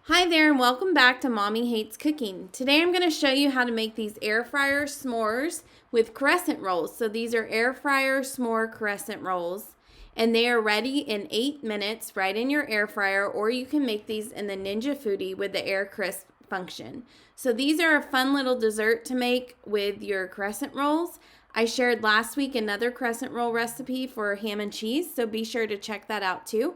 Hi there and welcome back to Mommy Hates Cooking. Today I'm going to show you how to make these air fryer s'mores with crescent rolls. So these are air fryer s'more crescent rolls and they are ready in 8 minutes right in your air fryer, or you can make these in the Ninja Foodie with the air crisp function. So these are a fun little dessert to make with your crescent rolls. I shared last week another crescent roll recipe for ham and cheese, so be sure to check that out too.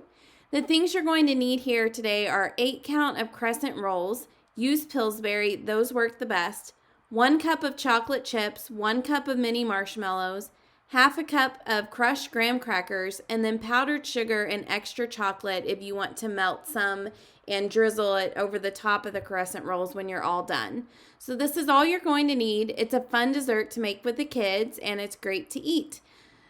The things you're going to need here today are 8 count of crescent rolls. Use Pillsbury, those work the best. 1 cup of chocolate chips, 1 cup of mini marshmallows, half a cup of crushed graham crackers, and then powdered sugar and extra chocolate if you want to melt some and drizzle it over the top of the crescent rolls when you're all done. So this is all you're going to need. It's a fun dessert to make with the kids and it's great to eat.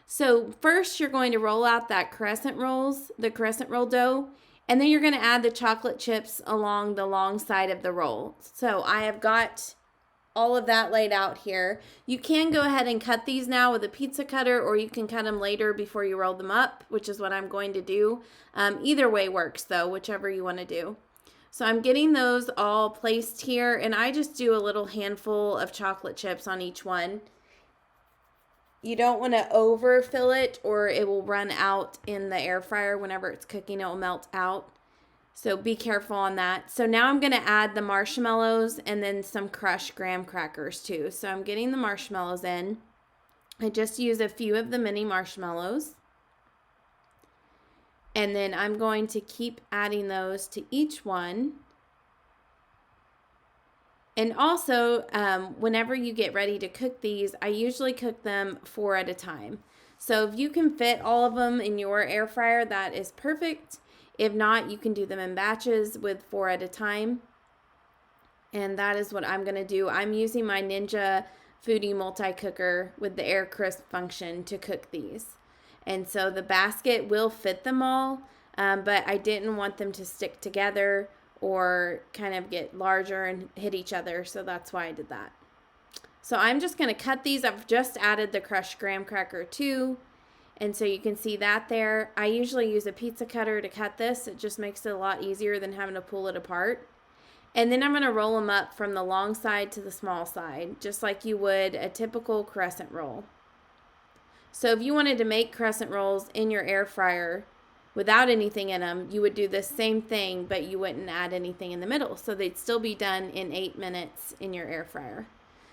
So first you're going to roll out that the crescent roll dough, and then you're going to add the chocolate chips along the long side of the roll. So I have got all of that laid out here. You can go ahead and cut these now with a pizza cutter, or you can cut them later before you roll them up, which is what I'm going to do. Either way works though, whichever you want to do. So I'm getting those all placed here, and I just do a little handful of chocolate chips on each one. You don't want to overfill it or it will run out in the air fryer. Whenever it's cooking, it will melt out. So be careful on that. So now I'm going to add the marshmallows and then some crushed graham crackers too. So I'm getting the marshmallows in. I just use a few of the mini marshmallows. And then I'm going to keep adding those to each one. And also, whenever you get ready to cook these, I usually cook them 4 at a time. So if you can fit all of them in your air fryer, that is perfect. If not, you can do them in batches with 4 at a time. And that is what I'm going to do. I'm using my Ninja Foodie multi-cooker with the air crisp function to cook these. And so the basket will fit them all, but I didn't want them to stick together or kind of get larger and hit each other, so that's why I did that. So I'm just going to cut these. I've just added the crushed graham cracker too, and so you can see that there. I usually use a pizza cutter to cut this. It just makes it a lot easier than having to pull it apart. And then I'm going to roll them up from the long side to the small side, just like you would a typical crescent roll. So if you wanted to make crescent rolls in your air fryer without anything in them, you would do the same thing, but you wouldn't add anything in the middle. So they'd still be done in 8 minutes in your air fryer.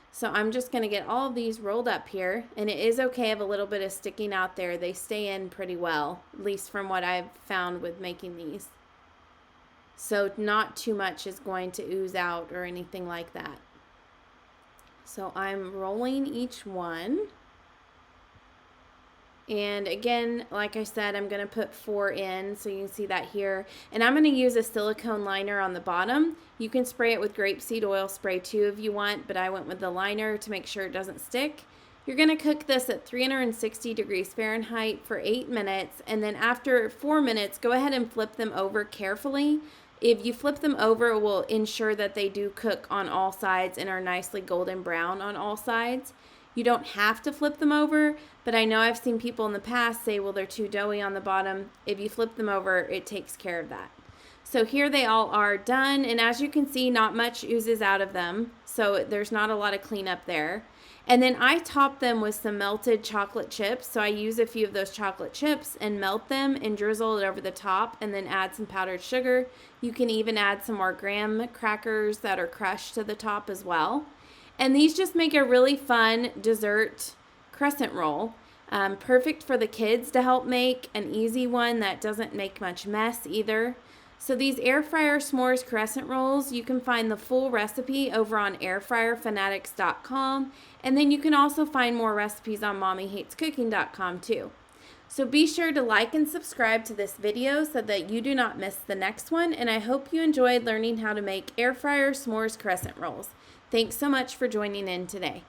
So I'm just going to get all of these rolled up here. And it is okay if a little bit is sticking out there. They stay in pretty well, at least from what I've found with making these. So not too much is going to ooze out or anything like that. So I'm rolling each one. And again, like I said, I'm going to put 4 in, so you can see that here. And I'm going to use a silicone liner on the bottom. You can spray it with grapeseed oil spray too if you want, but I went with the liner to make sure it doesn't stick. You're going to cook this at 360 degrees Fahrenheit for 8 minutes, and then after 4 minutes, go ahead and flip them over carefully. If you flip them over, it will ensure that they do cook on all sides and are nicely golden brown on all sides. You don't have to flip them over, but I know I've seen people in the past say, well, they're too doughy on the bottom. If you flip them over, it takes care of that. So here they all are done, and as you can see, not much oozes out of them, so there's not a lot of cleanup there. And then I top them with some melted chocolate chips, so I use a few of those chocolate chips and melt them and drizzle it over the top and then add some powdered sugar. You can even add some more graham crackers that are crushed to the top as well. And these just make a really fun dessert crescent roll. Perfect for the kids to help make, an easy one that doesn't make much mess either. So these air fryer s'mores crescent rolls, you can find the full recipe over on airfryerfanatics.com, and then you can also find more recipes on mommyhatescooking.com too. So be sure to like and subscribe to this video so that you do not miss the next one, and I hope you enjoyed learning how to make air fryer s'mores crescent rolls. Thanks so much for joining in today.